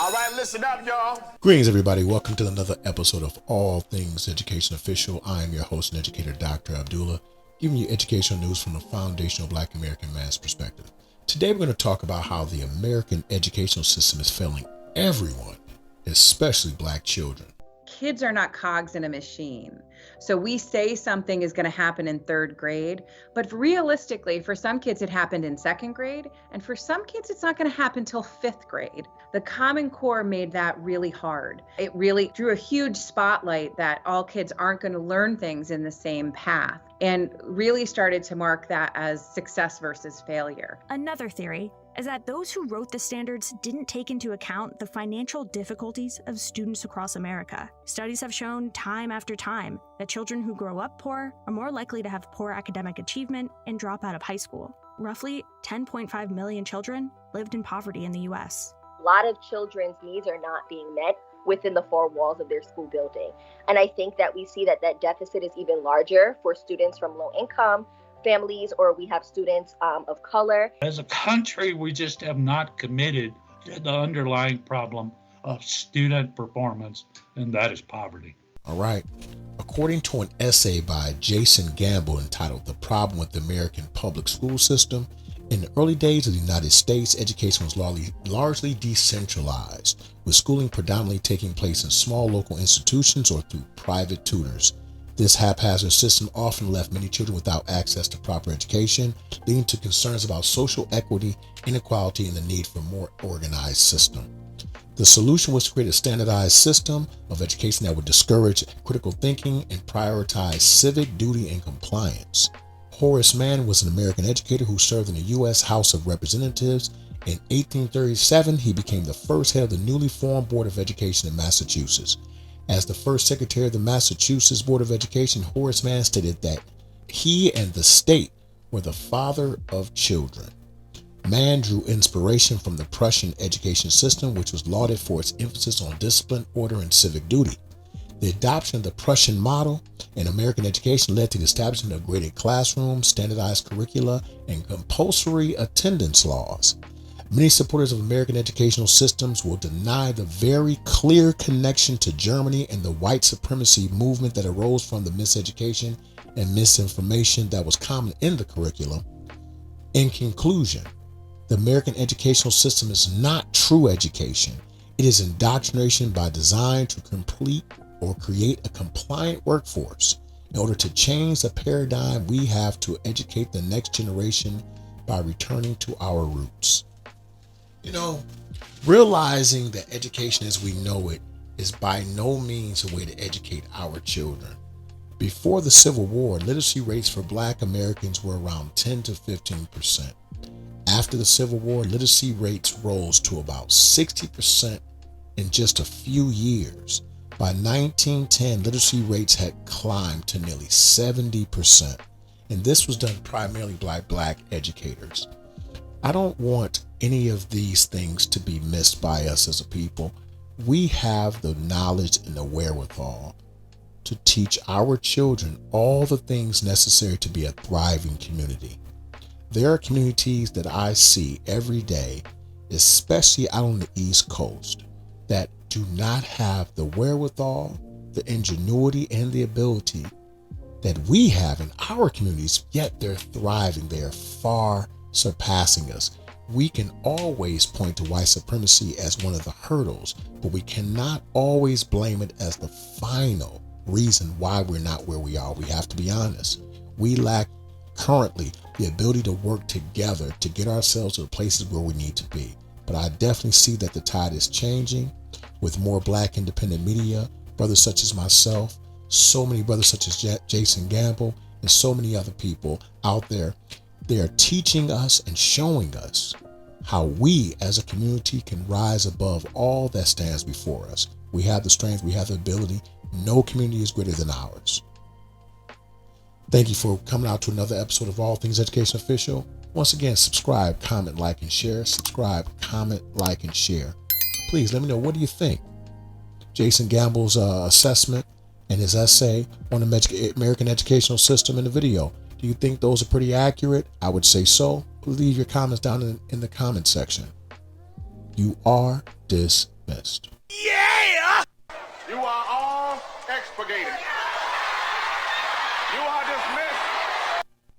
All right, listen up, y'all. Greetings, everybody. Welcome to another episode of All Things Education Official. I am your host and educator, DrAbdullah, giving you educational news from a foundational Black American man's perspective. Today, we're going to talk about how the American educational system is failing everyone, especially Black children. Kids are not cogs in a machine. So we say something is going to happen in third grade, but realistically, for some kids, it happened in second grade. And for some kids, it's not going to happen till fifth grade. The Common Core made that really hard. It really drew a huge spotlight that all kids aren't going to learn things in the same path, and really started to mark that as success versus failure. Another theory is that those who wrote the standards didn't take into account the financial difficulties of students across America. Studies have shown time after time that children who grow up poor are more likely to have poor academic achievement and drop out of high school. Roughly 10.5 million children lived in poverty in the U.S. A lot of children's needs are not being met within the four walls of their school building. And I think that we see that deficit is even larger for students from low income families, or we have students of color. As a country, we just have not committed to the underlying problem of student performance, and that is poverty. All right. According to an essay by Jason Gamble entitled "The Problem with the American Public School System," in the early days of the United States, education was largely decentralized, with schooling predominantly taking place in small local institutions or through private tutors. This haphazard system often left many children without access to proper education, leading to concerns about social equity, inequality, and the need for a more organized system. The solution was to create a standardized system of education that would discourage critical thinking and prioritize civic duty and compliance. Horace Mann was an American educator who served in the U.S. House of Representatives. In 1837, he became the first head of the newly formed Board of Education in Massachusetts. As the first secretary of the Massachusetts Board of Education, Horace Mann stated that he and the state were the father of children. Mann drew inspiration from the Prussian education system, which was lauded for its emphasis on discipline, order, and civic duty. The adoption of the Prussian model in American education led to the establishment of graded classrooms, standardized curricula, and compulsory attendance laws. Many supporters of American educational systems will deny the very clear connection to Germany and the white supremacy movement that arose from the miseducation and misinformation that was common in the curriculum. In conclusion, the American educational system is not true education. It is indoctrination by design to complete or create a compliant workforce. In order to change the paradigm, we have to educate the next generation by returning to our roots. You know, realizing that education as we know it is by no means a way to educate our children. Before the Civil War, literacy rates for Black Americans were around 10 to 15%. After the Civil War, literacy rates rose to about 60% in just a few years. By 1910, literacy rates had climbed to nearly 70%, and this was done primarily by Black educators. I don't want any of these things to be missed by us as a people. We have the knowledge and the wherewithal to teach our children all the things necessary to be a thriving community. There are communities that I see every day, especially out on the East Coast, that do not have the wherewithal, the ingenuity, and the ability that we have in our communities, yet they're thriving. They're far surpassing us. We can always point to white supremacy as one of the hurdles, but we cannot always blame it as the final reason why we're not where we are. We have to be honest. We lack currently the ability to work together to get ourselves to the places where we need to be. But I definitely see that the tide is changing with more Black independent media, brothers such as myself, so many brothers such as Jason Gamble, and so many other people out there. They are teaching us and showing us how we as a community can rise above all that stands before us. We have the strength, we have the ability. No community is greater than ours. Thank you for coming out to another episode of All Things Education Official. Once again, subscribe, comment, like, and share. Subscribe, comment, like, and share. Please let me know, what do you think? Jason Gamble's assessment and his essay on the American educational system in the video. Do you think those are pretty accurate? I would say so. Leave your comments down in the comment section. You are dismissed. dismissed. You are all expurgated. You are dismissed.